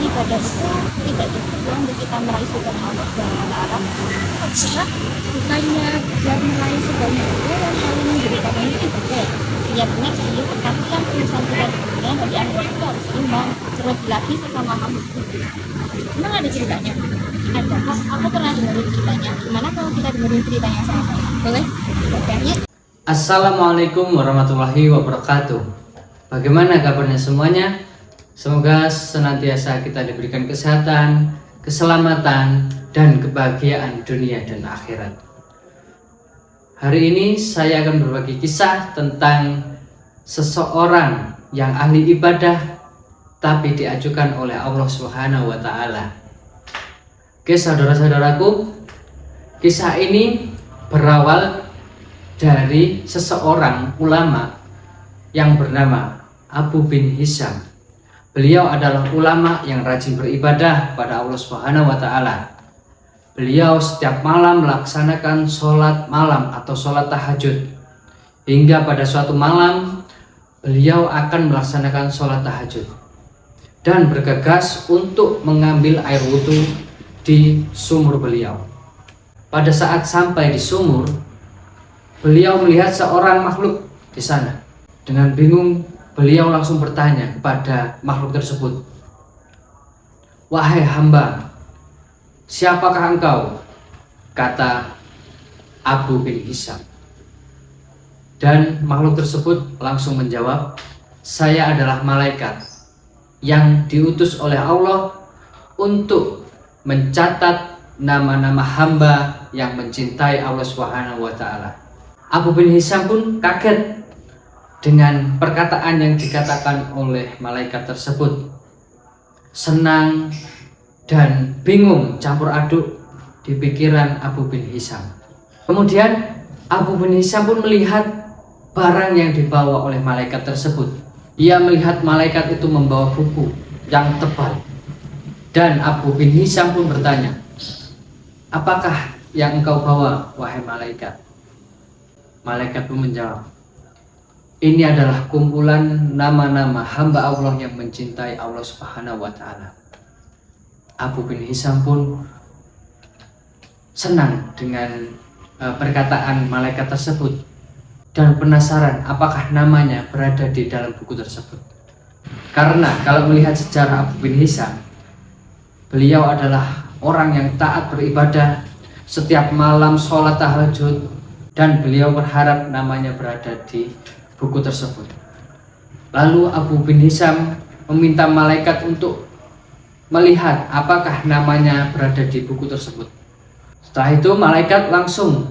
ibadah itu tidak cukup untuk kita meraih surga Allah Subhanahu wa taala. Karena bukannya biar meraih surganya itu yang paling memberikan ini ibadah. Ya benar sih, tapi kan urusan kita di dunia dan di akhirat itu harus imbang, terlebih lagi sesama makhluk itu. Memang ada ceritanya. Ada. Aku pernah dengerin ceritanya. Gimana kalau kita dengerin ceritanya sama-sama? Boleh? Oke, yuk. Assalamualaikum warahmatullahi wabarakatuh. Bagaimana kabarnya semuanya? Semoga senantiasa kita diberikan kesehatan, keselamatan, dan kebahagiaan dunia dan akhirat. Hari ini saya akan berbagi kisah tentang seseorang yang ahli ibadah tapi diajukan oleh Allah Subhanahu wa taala. Oke, saudara-saudaraku, kisah ini berawal dari seseorang ulama yang bernama Abu bin Hisham. Beliau adalah ulama yang rajin beribadah pada Allah Subhanahu wa taala. Beliau setiap malam melaksanakan sholat malam atau sholat tahajud. Hingga pada suatu malam beliau akan melaksanakan sholat tahajud dan bergegas untuk mengambil air wudhu di sumur beliau. Pada saat sampai di sumur, beliau melihat seorang makhluk di sana. Dengan bingung, beliau langsung bertanya kepada makhluk tersebut, "Wahai hamba, siapakah engkau?" kata Abu bin Hisham. Dan makhluk tersebut langsung menjawab, "Saya adalah malaikat yang diutus oleh Allah untuk mencatat nama-nama hamba yang mencintai Allah Subhanahu wa taala." Abu bin Hisham pun kaget dengan perkataan yang dikatakan oleh malaikat tersebut. Senang dan bingung campur aduk di pikiran Abu bin Hisham. Kemudian Abu bin Hisham pun melihat barang yang dibawa oleh malaikat tersebut. Ia melihat malaikat itu membawa buku yang tebal. Dan Abu bin Hisham pun bertanya, "Apakah yang engkau bawa, wahai malaikat?" Malaikat pun menjawab, "Ini adalah kumpulan nama-nama hamba Allah yang mencintai Allah Subhanahu wa taala." Abu bin Hisham pun senang dengan perkataan malaikat tersebut dan penasaran apakah namanya berada di dalam buku tersebut. Karena kalau melihat sejarah Abu bin Hisham, beliau adalah orang yang taat beribadah, setiap malam sholat tahajud, dan beliau berharap namanya berada di buku tersebut. Lalu Abu bin Hisham meminta malaikat untuk melihat apakah namanya berada di buku tersebut. Setelah itu malaikat langsung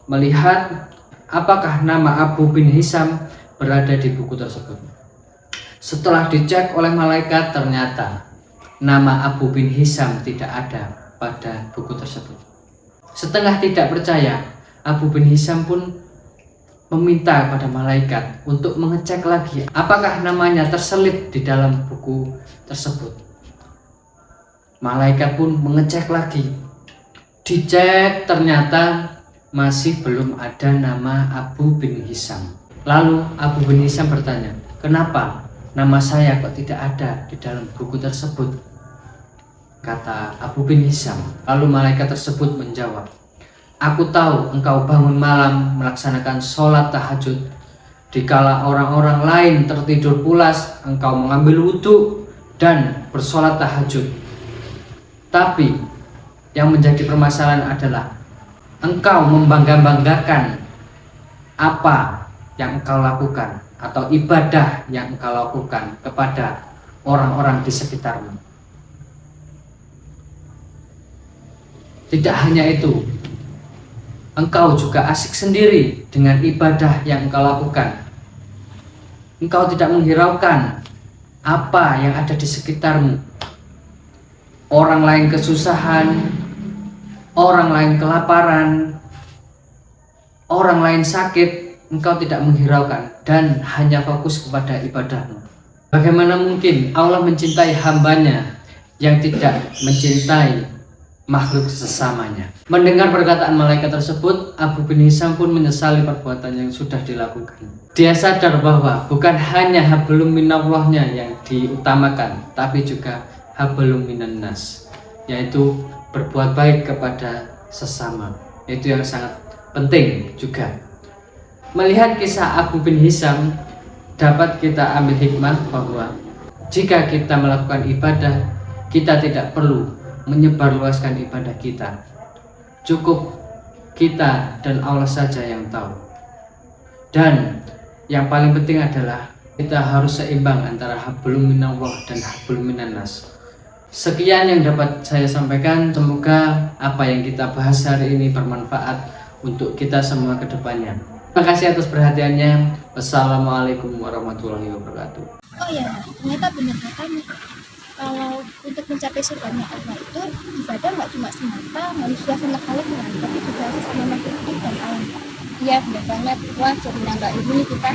melihat apakah nama Abu bin Hisham berada di buku tersebut. Setelah dicek oleh malaikat, ternyata nama Abu bin Hisham tidak ada pada buku tersebut. Setengah tidak percaya, Abu bin Hisham pun meminta kepada malaikat untuk mengecek lagi apakah namanya terselip di dalam buku tersebut. Malaikat pun mengecek lagi. Dicek, ternyata masih belum ada nama Abu bin Hisham. Lalu Abu bin Hisham bertanya, "Kenapa nama saya kok tidak ada di dalam buku tersebut?" kata Abu bin Hisham. Lalu malaikat tersebut menjawab, "Aku tahu engkau bangun malam melaksanakan sholat tahajud. Dikala orang-orang lain tertidur pulas, engkau mengambil wudhu dan bersolat tahajud. Tapi yang menjadi permasalahan adalah engkau membangga-banggakan apa yang engkau lakukan atau ibadah yang engkau lakukan kepada orang-orang di sekitarmu. Tidak hanya itu, engkau juga asik sendiri dengan ibadah yang engkau lakukan. Engkau tidak menghiraukan apa yang ada di sekitarmu. Orang lain kesusahan, orang lain kelaparan, orang lain sakit, engkau tidak menghiraukan dan hanya fokus kepada ibadahmu. Bagaimana mungkin Allah mencintai hambanya yang tidak mencintai makhluk sesamanya?" Mendengar perkataan malaikat tersebut, Abu bin Hisham pun menyesali perbuatan yang sudah dilakukan. Dia sadar bahwa bukan hanya hablum minallahnya yang diutamakan, tapi juga hablum minan nas, yaitu berbuat baik kepada sesama. Itu yang sangat penting juga. Melihat kisah Abu bin Hisam, dapat kita ambil hikmah bahwa jika kita melakukan ibadah, kita tidak perlu menyebarluaskan ibadah kita. Cukup kita dan Allah saja yang tahu. Dan yang paling penting adalah kita harus seimbang antara hablum minallah dan hablum minannas. Sekian yang dapat saya sampaikan. Semoga apa yang kita bahas hari ini bermanfaat untuk kita semua ke depannya. Terima kasih atas perhatiannya. Wassalamualaikum warahmatullahi wabarakatuh. Oh ya, ternyata benar katanya. Kalau untuk mencapai surganya Allah itu ibadah nggak cuma semata manusia sama Tuhan, tapi juga sesama makhluk hidup dan alam. Iya, benar banget. Wah, jadi nambah ilmu nih kita.